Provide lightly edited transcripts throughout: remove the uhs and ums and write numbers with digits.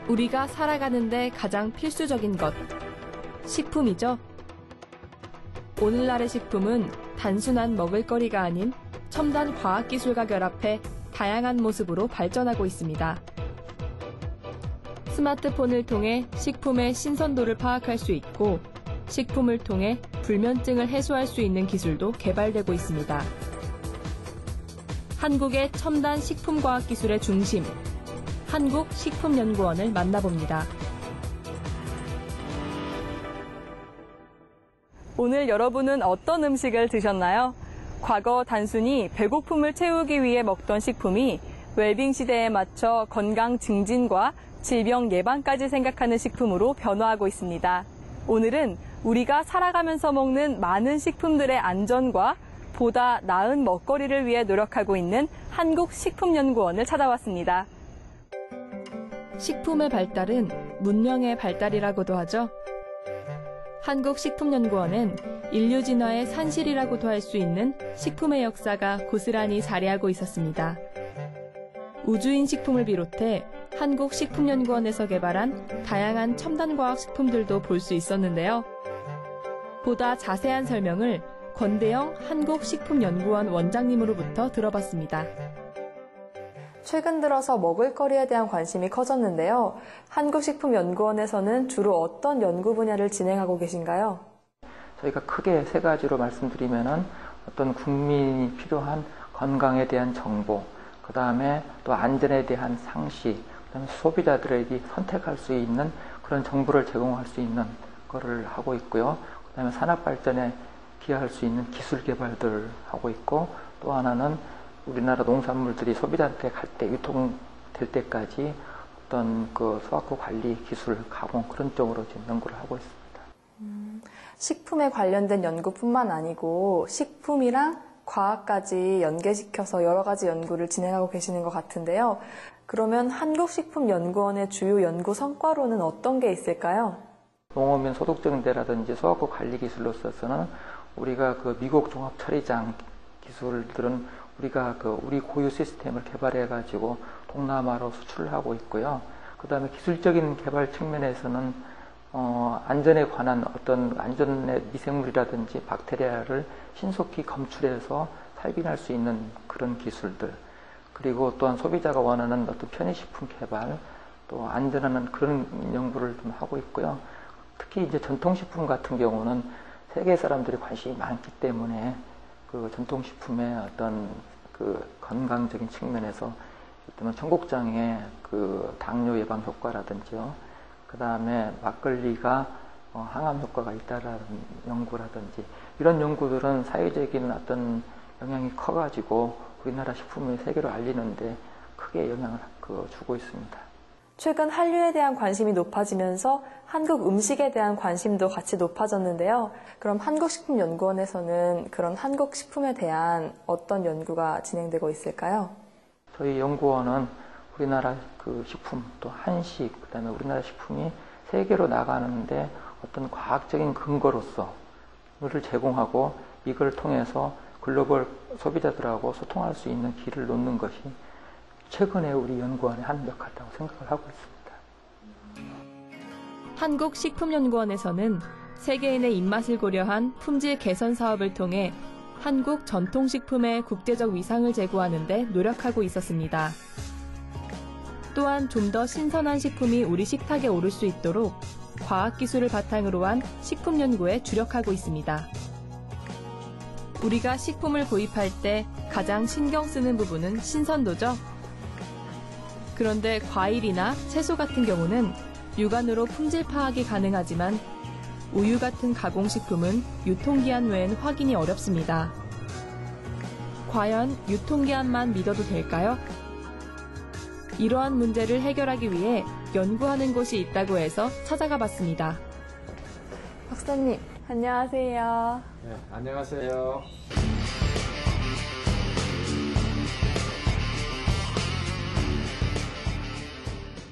우리가 살아가는데 가장 필수적인 것, 식품이죠. 오늘날의 식품은 단순한 먹을거리가 아닌 첨단 과학기술과 결합해 다양한 모습으로 발전하고 있습니다. 스마트폰을 통해 식품의 신선도를 파악할 수 있고, 식품을 통해 불면증을 해소할 수 있는 기술도 개발되고 있습니다. 한국의 첨단 식품과학기술의 중심, 한국식품연구원을 만나봅니다. 오늘 여러분은 어떤 음식을 드셨나요? 과거 단순히 배고픔을 채우기 위해 먹던 식품이 웰빙 시대에 맞춰 건강 증진과 질병 예방까지 생각하는 식품으로 변화하고 있습니다. 오늘은 우리가 살아가면서 먹는 많은 식품들의 안전과 보다 나은 먹거리를 위해 노력하고 있는 한국식품연구원을 찾아왔습니다. 식품의 발달은 문명의 발달이라고도 하죠. 한국식품연구원은 인류 진화의 산실이라고도 할 수 있는 식품의 역사가 고스란히 자리하고 있었습니다. 우주인 식품을 비롯해 한국식품연구원에서 개발한 다양한 첨단과학 식품들도 볼 수 있었는데요. 보다 자세한 설명을 권대영 한국식품연구원 원장님으로부터 들어봤습니다. 최근 들어서 먹을거리에 대한 관심이 커졌는데요. 한국식품연구원에서는 주로 어떤 연구 분야를 진행하고 계신가요? 저희가 크게 세 가지로 말씀드리면은 어떤 국민이 필요한 건강에 대한 정보, 그 다음에 또 안전에 대한 상시, 그 다음에 소비자들에게 선택할 수 있는 그런 정보를 제공할 수 있는 거를 하고 있고요. 그 다음에 산업 발전에 기여할 수 있는 기술 개발들을 하고 있고, 또 하나는 우리나라 농산물들이 소비자한테 갈 때 유통될 때까지 어떤 그 소화구 관리 기술 가공 그런 쪽으로 지금 연구를 하고 있습니다. 식품에 관련된 연구뿐만 아니고 식품이랑 과학까지 연계시켜서 여러 가지 연구를 진행하고 계시는 것 같은데요. 그러면 한국식품연구원의 주요 연구 성과로는 어떤 게 있을까요? 농업인 소득증대라든지 소화구 관리 기술로서는 우리가 그 미국 종합 처리장 기술들은 우리가 우리 고유 시스템을 개발해가지고 동남아로 수출을 하고 있고요. 그 다음에 기술적인 개발 측면에서는 안전에 관한 어떤 안전의 미생물이라든지 박테리아를 신속히 검출해서 살균할 수 있는 그런 기술들, 그리고 또한 소비자가 원하는 어떤 편의식품 개발, 또 안전하는 그런 연구를 좀 하고 있고요. 특히 이제 전통식품 같은 경우는 세계 사람들이 관심이 많기 때문에 그 전통식품의 어떤 그 건강적인 측면에서 일단 청국장의 그 당뇨 예방 효과라든지요. 그 다음에 막걸리가 항암 효과가 있다라는 연구라든지 이런 연구들은 사회적인 어떤 영향이 커가지고 우리나라 식품을 세계로 알리는데 크게 영향을 주고 있습니다. 최근 한류에 대한 관심이 높아지면서 한국 음식에 대한 관심도 같이 높아졌는데요. 그럼 한국식품연구원에서는 그런 한국 식품에 대한 어떤 연구가 진행되고 있을까요? 저희 연구원은 우리나라 그 식품, 또 한식, 그다음에 우리나라 식품이 세계로 나가는데 어떤 과학적인 근거로서 를 제공하고 이걸 통해서 글로벌 소비자들하고 소통할 수 있는 길을 놓는 것이 최근에 우리 연구원의 한 역할이라고 생각을 하고 있습니다. 한국식품연구원에서는 세계인의 입맛을 고려한 품질 개선 사업을 통해 한국 전통식품의 국제적 위상을 제고하는 데 노력하고 있었습니다. 또한 좀 더 신선한 식품이 우리 식탁에 오를 수 있도록 과학기술을 바탕으로 한 식품 연구에 주력하고 있습니다. 우리가 식품을 구입할 때 가장 신경 쓰는 부분은 신선도죠. 그런데 과일이나 채소 같은 경우는 육안으로 품질 파악이 가능하지만 우유 같은 가공식품은 유통기한 외엔 확인이 어렵습니다. 과연 유통기한만 믿어도 될까요? 이러한 문제를 해결하기 위해 연구하는 곳이 있다고 해서 찾아가 봤습니다. 박사님, 안녕하세요. 네, 안녕하세요.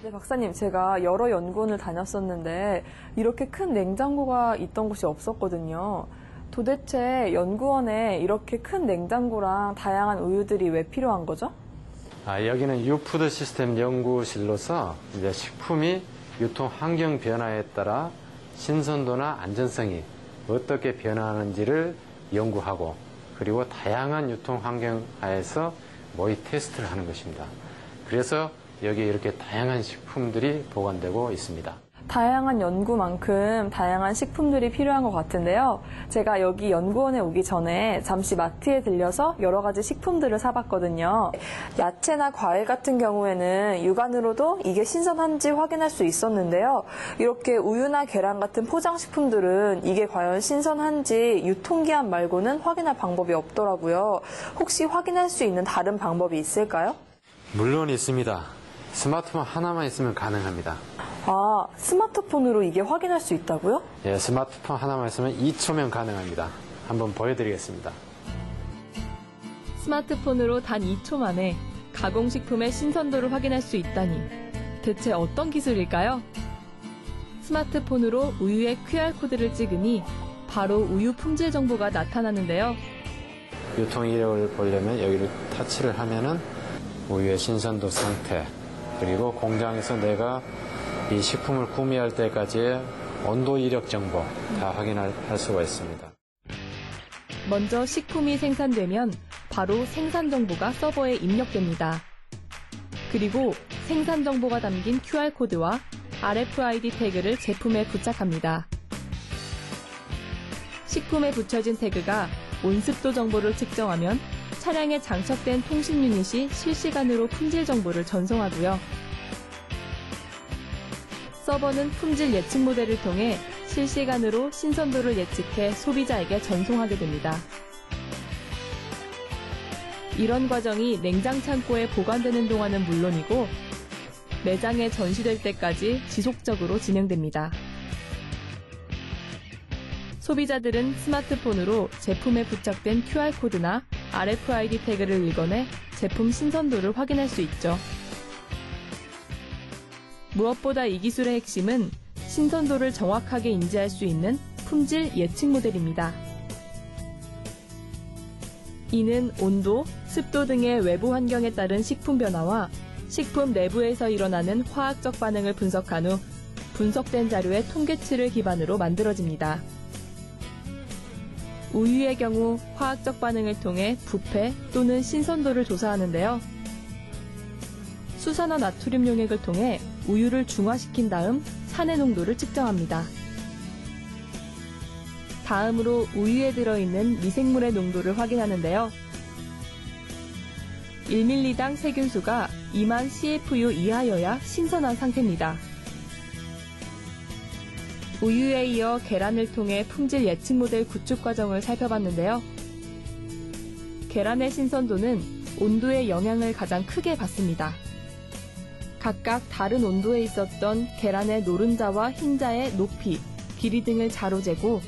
네, 박사님, 제가 여러 연구원을 다녔었는데 이렇게 큰 냉장고가 있던 곳이 없었거든요. 도대체 연구원에 이렇게 큰 냉장고랑 다양한 우유들이 왜 필요한 거죠? 여기는 유푸드 시스템 연구실로서 이제 식품이 유통 환경 변화에 따라 신선도나 안전성이 어떻게 변화하는지를 연구하고 그리고 다양한 유통 환경 하에서 모의 테스트를 하는 것입니다. 그래서 여기 이렇게 다양한 식품들이 보관되고 있습니다. 다양한 연구만큼 다양한 식품들이 필요한 것 같은데요. 제가 여기 연구원에 오기 전에 잠시 마트에 들려서 여러 가지 식품들을 사봤거든요. 야채나 과일 같은 경우에는 육안으로도 이게 신선한지 확인할 수 있었는데요. 이렇게 우유나 계란 같은 포장식품들은 이게 과연 신선한지 유통기한 말고는 확인할 방법이 없더라고요. 혹시 확인할 수 있는 다른 방법이 있을까요? 물론 있습니다. 스마트폰 하나만 있으면 가능합니다. 아, 스마트폰으로 이게 확인할 수 있다고요? 예, 스마트폰 하나만 있으면 2초면 가능합니다. 한번 보여드리겠습니다. 스마트폰으로 단 2초 만에 가공식품의 신선도를 확인할 수 있다니 대체 어떤 기술일까요? 스마트폰으로 우유의 QR코드를 찍으니 바로 우유 품질 정보가 나타나는데요. 유통 이력을 보려면 여기를 터치를 하면은 우유의 신선도 상태, 그리고 공장에서 내가 이 식품을 구매할 때까지의 온도 이력 정보 다 확인할 수가 있습니다. 먼저 식품이 생산되면 바로 생산 정보가 서버에 입력됩니다. 그리고 생산 정보가 담긴 QR코드와 RFID 태그를 제품에 부착합니다. 식품에 붙여진 태그가 온습도 정보를 측정하면 차량에 장착된 통신 유닛이 실시간으로 품질 정보를 전송하고요. 서버는 품질 예측 모델을 통해 실시간으로 신선도를 예측해 소비자에게 전송하게 됩니다. 이런 과정이 냉장 창고에 보관되는 동안은 물론이고 매장에 전시될 때까지 지속적으로 진행됩니다. 소비자들은 스마트폰으로 제품에 부착된 QR코드나 RFID 태그를 읽어내 제품 신선도를 확인할 수 있죠. 무엇보다 이 기술의 핵심은 신선도를 정확하게 인지할 수 있는 품질 예측 모델입니다. 이는 온도, 습도 등의 외부 환경에 따른 식품 변화와 식품 내부에서 일어나는 화학적 반응을 분석한 후 분석된 자료의 통계치를 기반으로 만들어집니다. 우유의 경우 화학적 반응을 통해 부패 또는 신선도를 조사하는데요. 수산화 나트륨 용액을 통해 우유를 중화시킨 다음 산의 농도를 측정합니다. 다음으로 우유에 들어있는 미생물의 농도를 확인하는데요. 1ml당 세균수가 2만 CFU 이하여야 신선한 상태입니다. 우유에 이어 계란을 통해 품질 예측 모델 구축 과정을 살펴봤는데요. 계란의 신선도는 온도의 영향을 가장 크게 받습니다. 각각 다른 온도에 있었던 계란의 노른자와 흰자의 높이, 길이 등을 자로 재고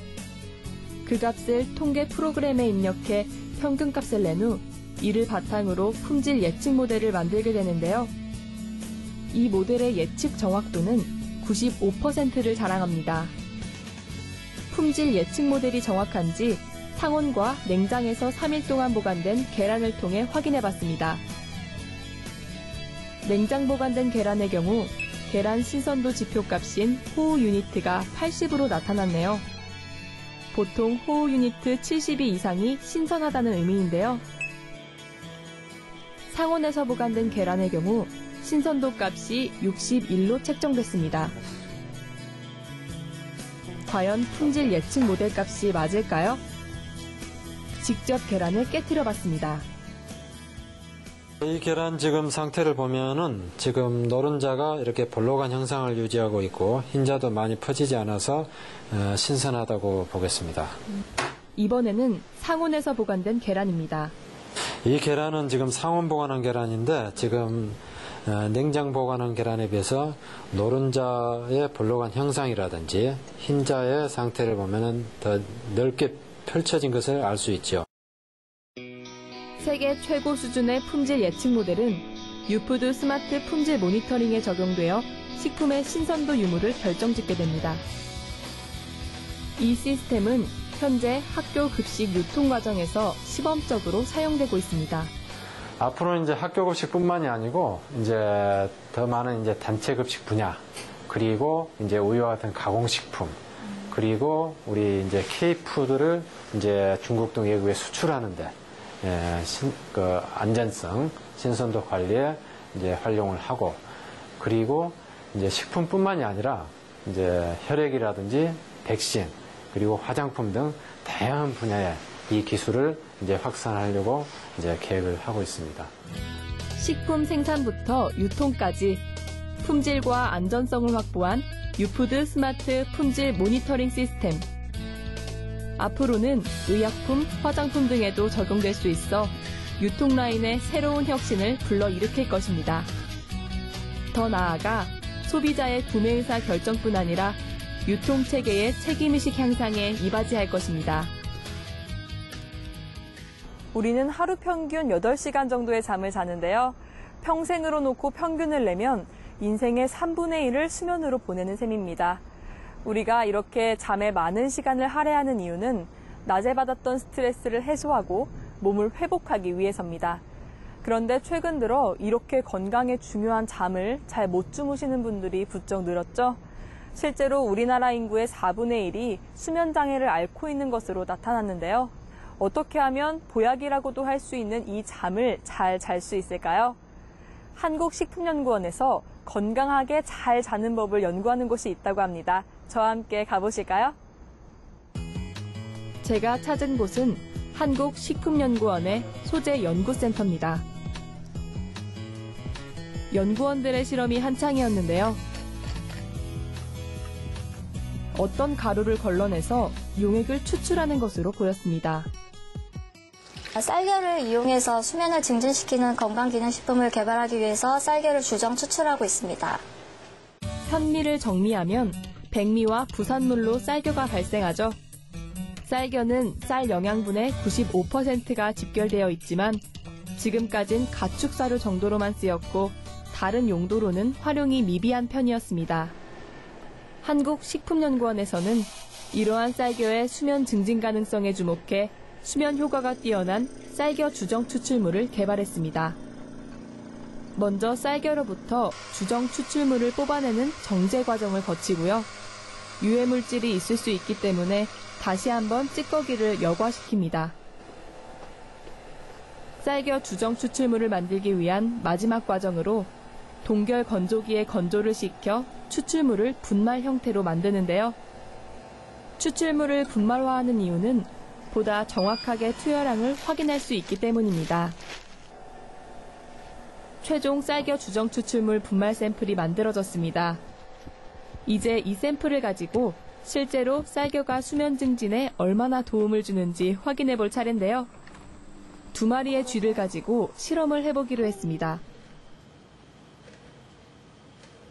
그 값을 통계 프로그램에 입력해 평균값을 낸 후 이를 바탕으로 품질 예측 모델을 만들게 되는데요. 이 모델의 예측 정확도는 95%를 자랑합니다. 품질 예측 모델이 정확한지 상온과 냉장에서 3일 동안 보관된 계란을 통해 확인해봤습니다. 냉장 보관된 계란의 경우 계란 신선도 지표값인 호우 유니트가 80으로 나타났네요. 보통 호우 유니트 72 이상이 신선하다는 의미인데요. 상온에서 보관된 계란의 경우 신선도 값이 61로 책정됐습니다. 과연 품질 예측 모델 값이 맞을까요? 직접 계란을 깨트려 봤습니다. 이 계란 지금 상태를 보면은 지금 노른자가 이렇게 볼록한 형상을 유지하고 있고 흰자도 많이 퍼지지 않아서 신선하다고 보겠습니다. 이번에는 상온에서 보관된 계란입니다. 이 계란은 지금 상온 보관한 계란인데 지금 냉장 보관한 계란에 비해서 노른자의 볼록한 형상이라든지 흰자의 상태를 보면은 더 넓게 펼쳐진 것을 알 수 있죠. 세계 최고 수준의 품질 예측 모델은 유푸드 스마트 품질 모니터링에 적용되어 식품의 신선도 유무를 결정짓게 됩니다. 이 시스템은 현재 학교 급식 유통 과정에서 시범적으로 사용되고 있습니다. 앞으로는 이제 학교 급식뿐만이 아니고 이제 더 많은 이제 단체 급식 분야, 그리고 이제 우유와 같은 가공식품, 그리고 우리 이제 K푸드를 이제 중국 등 외국에 수출하는데 그 안전성, 신선도 관리에 이제 활용을 하고, 그리고 이제 식품뿐만이 아니라 이제 혈액이라든지 백신, 그리고 화장품 등 다양한 분야에 이 기술을 이제 확산하려고 이제 계획을 하고 있습니다. 식품 생산부터 유통까지 품질과 안전성을 확보한 유푸드 스마트 품질 모니터링 시스템. 앞으로는 의약품, 화장품 등에도 적용될 수 있어 유통 라인의 새로운 혁신을 불러일으킬 것입니다. 더 나아가 소비자의 구매 의사 결정뿐 아니라 유통체계의 책임의식 향상에 이바지할 것입니다. 우리는 하루 평균 8시간 정도의 잠을 자는데요. 평생으로 놓고 평균을 내면 인생의 3분의 1을 수면으로 보내는 셈입니다. 우리가 이렇게 잠에 많은 시간을 할애하는 이유는 낮에 받았던 스트레스를 해소하고 몸을 회복하기 위해서입니다. 그런데 최근 들어 이렇게 건강에 중요한 잠을 잘 못 주무시는 분들이 부쩍 늘었죠. 실제로 우리나라 인구의 4분의 1이 수면장애를 앓고 있는 것으로 나타났는데요. 어떻게 하면 보약이라고도 할 수 있는 이 잠을 잘 잘 수 있을까요? 한국식품연구원에서 건강하게 잘 자는 법을 연구하는 곳이 있다고 합니다. 저와 함께 가보실까요? 제가 찾은 곳은 한국식품연구원의 소재연구센터입니다. 연구원들의 실험이 한창이었는데요. 어떤 가루를 걸러내서 용액을 추출하는 것으로 보였습니다. 쌀겨를 이용해서 수면을 증진시키는 건강기능식품을 개발하기 위해서 쌀겨를 주정 추출하고 있습니다. 현미를 정리하면 백미와 부산물로 쌀겨가 발생하죠. 쌀겨는 쌀 영양분의 95%가 집결되어 있지만 지금까진 가축사료 정도로만 쓰였고 다른 용도로는 활용이 미비한 편이었습니다. 한국식품연구원에서는 이러한 쌀겨의 수면 증진 가능성에 주목해 수면 효과가 뛰어난 쌀겨 주정 추출물을 개발했습니다. 먼저 쌀겨로부터 주정 추출물을 뽑아내는 정제 과정을 거치고요. 유해 물질이 있을 수 있기 때문에 다시 한번 찌꺼기를 여과시킵니다. 쌀겨 주정 추출물을 만들기 위한 마지막 과정으로 동결 건조기에 건조를 시켜 추출물을 분말 형태로 만드는데요. 추출물을 분말화하는 이유는 보다 정확하게 투여량을 확인할 수 있기 때문입니다. 최종 쌀겨 주정 추출물 분말 샘플이 만들어졌습니다. 이제 이 샘플을 가지고 실제로 쌀겨가 수면 증진에 얼마나 도움을 주는지 확인해 볼 차례인데요. 2마리의 쥐를 가지고 실험을 해보기로 했습니다.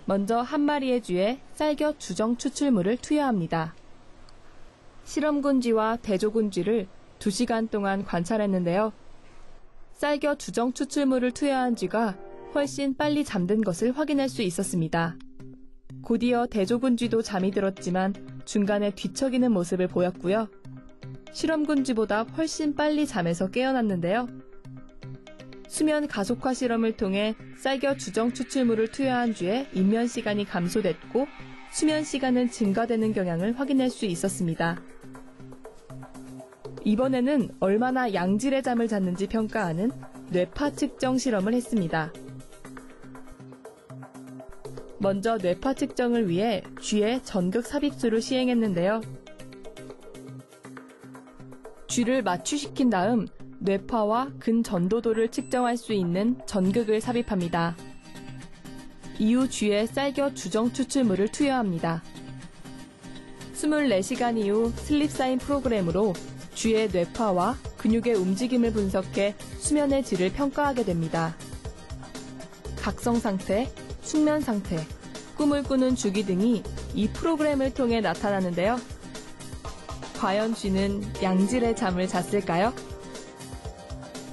먼저 1마리의 쥐에 쌀겨 주정 추출물을 투여합니다. 실험군 쥐와 대조군 쥐를 2시간 동안 관찰했는데요. 쌀겨 주정 추출물을 투여한 쥐가 훨씬 빨리 잠든 것을 확인할 수 있었습니다. 곧이어 대조군 쥐도 잠이 들었지만 중간에 뒤척이는 모습을 보였고요. 실험군 쥐보다 훨씬 빨리 잠에서 깨어났는데요. 수면 가속화 실험을 통해 쌀겨 주정 추출물을 투여한 쥐의 입면 시간이 감소됐고 수면 시간은 증가되는 경향을 확인할 수 있었습니다. 이번에는 얼마나 양질의 잠을 잤는지 평가하는 뇌파 측정 실험을 했습니다. 먼저 뇌파 측정을 위해 쥐의 전극 삽입술을 시행했는데요. 쥐를 마취시킨 다음 뇌파와 근전도도를 측정할 수 있는 전극을 삽입합니다. 이후 쥐에 쌀겨 주정 추출물을 투여합니다. 24시간 이후 슬립사인 프로그램으로 쥐의 뇌파와 근육의 움직임을 분석해 수면의 질을 평가하게 됩니다. 각성 상태, 숙면 상태, 꿈을 꾸는 주기 등이 이 프로그램을 통해 나타나는데요. 과연 쥐는 양질의 잠을 잤을까요?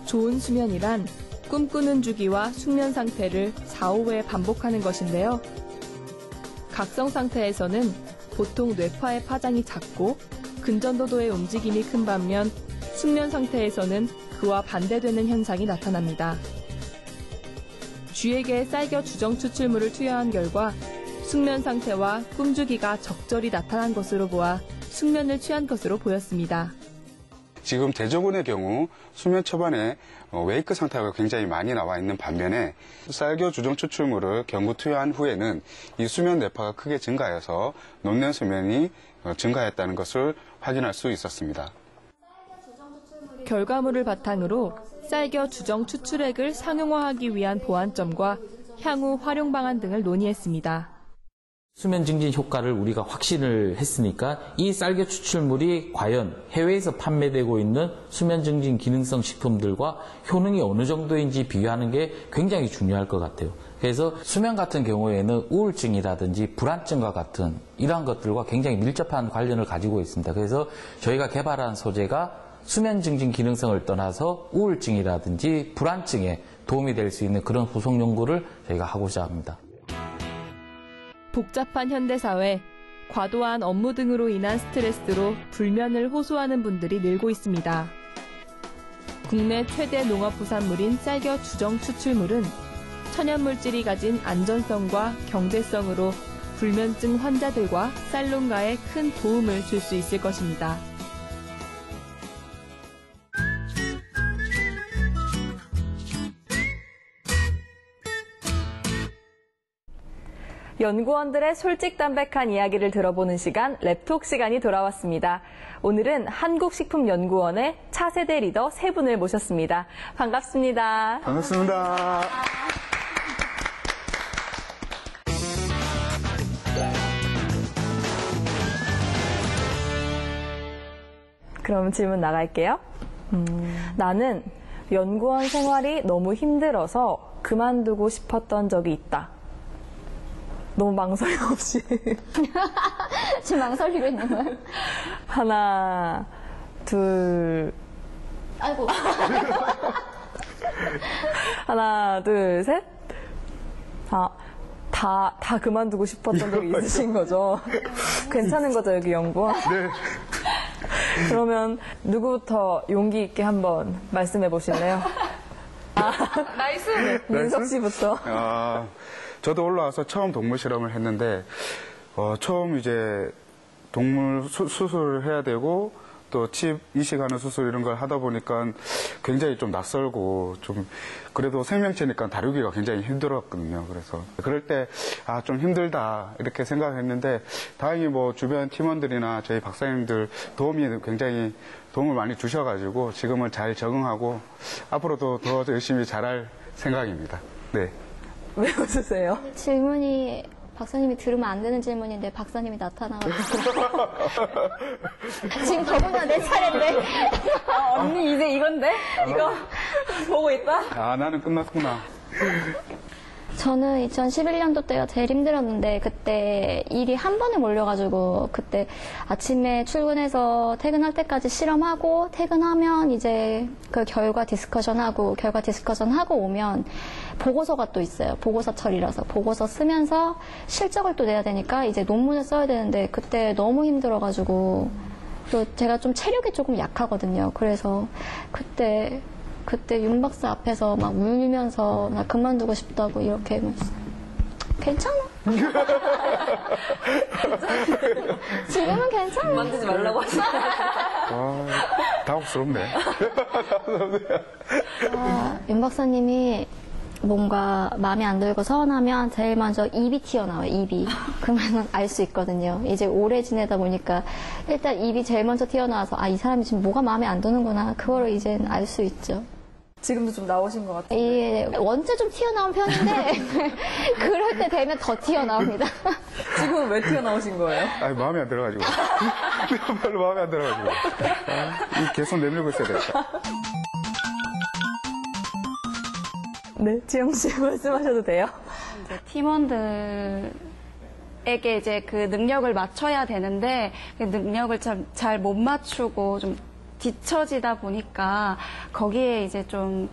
좋은 수면이란 꿈꾸는 주기와 숙면 상태를 4, 5회 반복하는 것인데요. 각성 상태에서는 보통 뇌파의 파장이 작고 근전도도의 움직임이 큰 반면 숙면 상태에서는 그와 반대되는 현상이 나타납니다. 쥐에게 쌀겨 주정 추출물을 투여한 결과 숙면 상태와 꿈주기가 적절히 나타난 것으로 보아 숙면을 취한 것으로 보였습니다. 지금 대조군의 경우 수면 초반에 웨이크 상태가 굉장히 많이 나와 있는 반면에 쌀겨 주정 추출물을 경구 투여한 후에는 이 수면 뇌파가 크게 증가해서 논낸 수면이 증가했다는 것을 확인할 수 있었습니다. 결과물을 바탕으로 쌀겨 주정 추출액을 상용화하기 위한 보완점과 향후 활용 방안 등을 논의했습니다. 수면 증진 효과를 우리가 확신을 했으니까 이 쌀겨 추출물이 과연 해외에서 판매되고 있는 수면 증진 기능성 식품들과 효능이 어느 정도인지 비교하는 게 굉장히 중요할 것 같아요. 그래서 수면 같은 경우에는 우울증이라든지 불안증과 같은 이러한 것들과 굉장히 밀접한 관련을 가지고 있습니다. 그래서 저희가 개발한 소재가 수면 증진 기능성을 떠나서 우울증이라든지 불안증에 도움이 될 수 있는 그런 후속 연구를 저희가 하고자 합니다. 복잡한 현대사회, 과도한 업무 등으로 인한 스트레스로 불면을 호소하는 분들이 늘고 있습니다. 국내 최대 농업부산물인 쌀겨 주정 추출물은 천연물질이 가진 안전성과 경제성으로 불면증 환자들과 살롱가에 큰 도움을 줄 수 있을 것입니다. 연구원들의 솔직담백한 이야기를 들어보는 시간, 랩톡 시간이 돌아왔습니다. 오늘은 한국식품연구원의 차세대 리더 세 분을 모셨습니다. 반갑습니다. 반갑습니다. 그럼 질문 나갈게요. 나는 연구원 생활이 너무 힘들어서 그만두고 싶었던 적이 있다. 너무 망설임 없이. 지금 망설이고 있는 거예요? 하나, 둘. 아이고. 하나, 둘, 셋. 다 그만두고 싶었던 적이 있으신 거죠? 괜찮은 거죠, 여기 연구원? 네. 그러면 누구부터 용기 있게 한번 말씀해 보실래요? 나이스! 네, 민석 씨부터. 저도 올라와서 처음 동물 실험을 했는데 처음 이제 동물 수술을 해야 되고 또 칩 이식하는 수술 이런 걸 하다 보니까 굉장히 좀 낯설고 좀 그래도 생명체니까 다루기가 굉장히 힘들었거든요. 그래서 그럴 때 좀 힘들다 이렇게 생각했는데 다행히 뭐 주변 팀원들이나 저희 박사님들 굉장히 도움을 많이 주셔가지고 지금은 잘 적응하고 앞으로도 더 열심히 잘할 생각입니다. 네. 왜 웃으세요? 질문이 박사님이 들으면 안 되는 질문인데 박사님이 나타나가지고 지금 더구나 내 차례인데 언니 이제 이건데? 이거 보고 있다? 나는 끝났구나. 저는 2011년도 때가 제일 힘들었는데 그때 일이 한 번에 몰려가지고 그때 아침에 출근해서 퇴근할 때까지 실험하고 퇴근하면 이제 그 결과 디스커션하고 오면 보고서가 또 있어요. 보고서 처리라서 보고서 쓰면서 실적을 또 내야 되니까 이제 논문을 써야 되는데 그때 너무 힘들어가지고 또 제가 좀 체력이 조금 약하거든요. 그래서 그때 윤 박사 앞에서 막 울면서 나 그만두고 싶다고 이렇게 괜찮아? 지금은 괜찮아. 만들지 말라고 하시네. 당혹스럽네. 윤 박사님이 뭔가 마음에 안 들고 서운하면 제일 먼저 입이 튀어나와요, 입이. 그러면 알 수 있거든요. 이제 오래 지내다 보니까 일단 입이 제일 먼저 튀어나와서 이 사람이 지금 뭐가 마음에 안 드는구나. 그거를 이제 알 수 있죠. 지금도 좀 나오신 것 같아요. 예, 원체 좀 튀어나온 편인데 그럴 때 되면 더 튀어나옵니다. 지금은 왜 튀어나오신 거예요? 마음에 안 들어가지고. 별로 마음에 안 들어가지고. 계속 내밀고 있어야 되겠다. 네, 지영 씨 말씀하셔도 돼요. 이제 팀원들에게 이제 그 능력을 맞춰야 되는데 그 능력을 잘 못 맞추고 좀 뒤처지다 보니까 거기에 이제 좀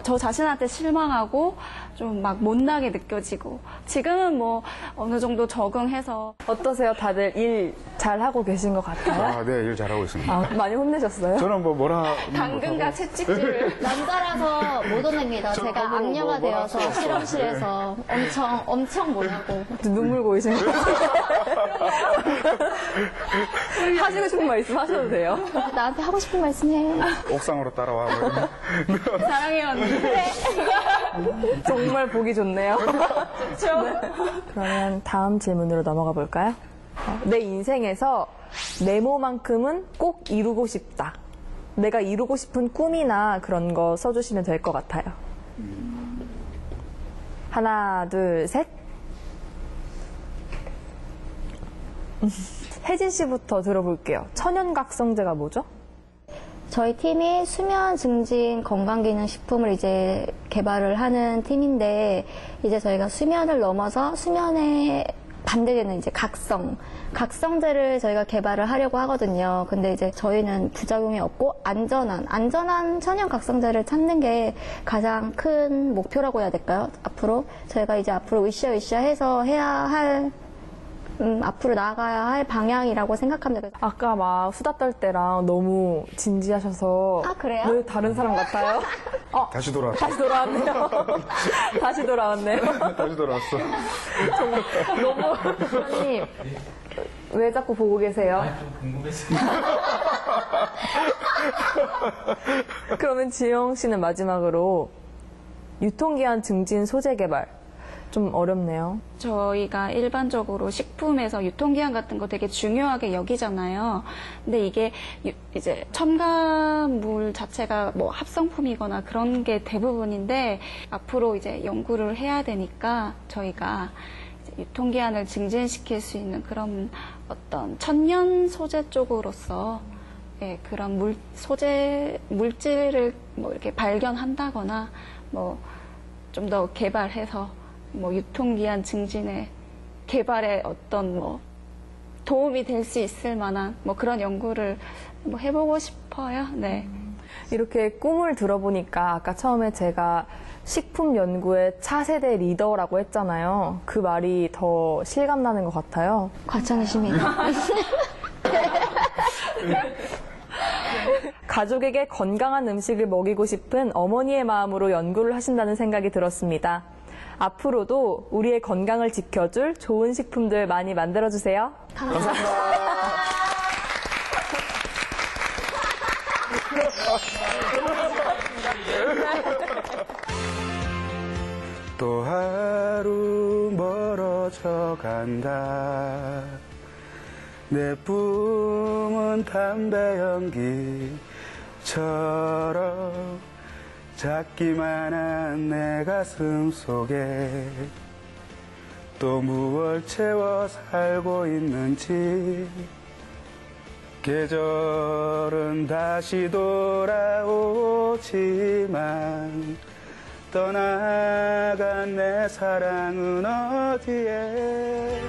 저 자신한테 실망하고 좀 막 못나게 느껴지고 지금은 뭐 어느 정도 적응해서 어떠세요? 다들 일 잘하고 계신 것 같아요? 아, 네, 일 잘하고 있습니다. 아, 많이 혼내셨어요? 저는 뭐라. 당근과 채찍질 남자라서 못 혼냅니다. 제가 악녀가 되어서 실험실에서 엄청 못하고. 눈물 고이신 것 같아요. 하시고 싶은 말씀 하셔도 돼요. 나한테 하고 싶은 말씀 해. 옥상으로 따라와. 사랑해요 언니. 정말 보기 좋네요. 그러면 다음 질문으로 넘어가 볼까요? 내 인생에서 네모만큼은 꼭 이루고 싶다. 내가 이루고 싶은 꿈이나 그런 거 써주시면 될 것 같아요. 하나, 둘, 셋. 혜진 씨부터 들어볼게요. 천연각성제가 뭐죠? 저희 팀이 수면 증진 건강기능식품을 이제 개발을 하는 팀인데, 이제 저희가 수면을 넘어서 수면에 반대되는 이제 각성제를 저희가 개발을 하려고 하거든요. 근데 이제 저희는 부작용이 없고 안전한 천연 각성제를 찾는 게 가장 큰 목표라고 해야 될까요? 앞으로 저희가 이제 앞으로 으쌰으쌰 해서 해야 할 앞으로 나아가야 할 방향이라고 생각합니다. 아까 막 수다 떨 때랑 너무 진지하셔서. 아, 그래요? 왜 다른 사람 같아요? 다시 돌아왔어. 다시 돌아왔네요. 다시 돌아왔네요. 다시 돌아왔어. 너무, 부장님, 왜 자꾸 보고 계세요? 좀 궁금했어요. 그러면 지영 씨는 마지막으로 유통기한 증진 소재 개발. 좀 어렵네요. 저희가 일반적으로 식품에서 유통기한 같은 거 되게 중요하게 여기잖아요. 근데 이게 이제 첨가물 자체가 뭐 합성품이거나 그런 게 대부분인데 앞으로 이제 연구를 해야 되니까 저희가 이제 유통기한을 증진시킬 수 있는 그런 어떤 천연 소재 쪽으로서 예, 그런 물질을 뭐 이렇게 발견한다거나 뭐 좀 더 개발해서 뭐 유통기한 증진에 개발에 어떤 뭐 도움이 될 수 있을 만한 뭐 그런 연구를 뭐 해보고 싶어요. 네. 이렇게 꿈을 들어보니까 아까 처음에 제가 식품 연구의 차세대 리더라고 했잖아요. 그 말이 더 실감나는 것 같아요. 과찬이십니다. 가족에게 건강한 음식을 먹이고 싶은 어머니의 마음으로 연구를 하신다는 생각이 들었습니다. 앞으로도 우리의 건강을 지켜줄 좋은 식품들 많이 만들어주세요. 감사합니다. 또 하루 멀어져 간다. 내 꿈은 담배 연기처럼 작기만 한 내 가슴 속에 또 무얼 채워 살고 있는지. 계절은 다시 돌아오지만 떠나간 내 사랑은 어디에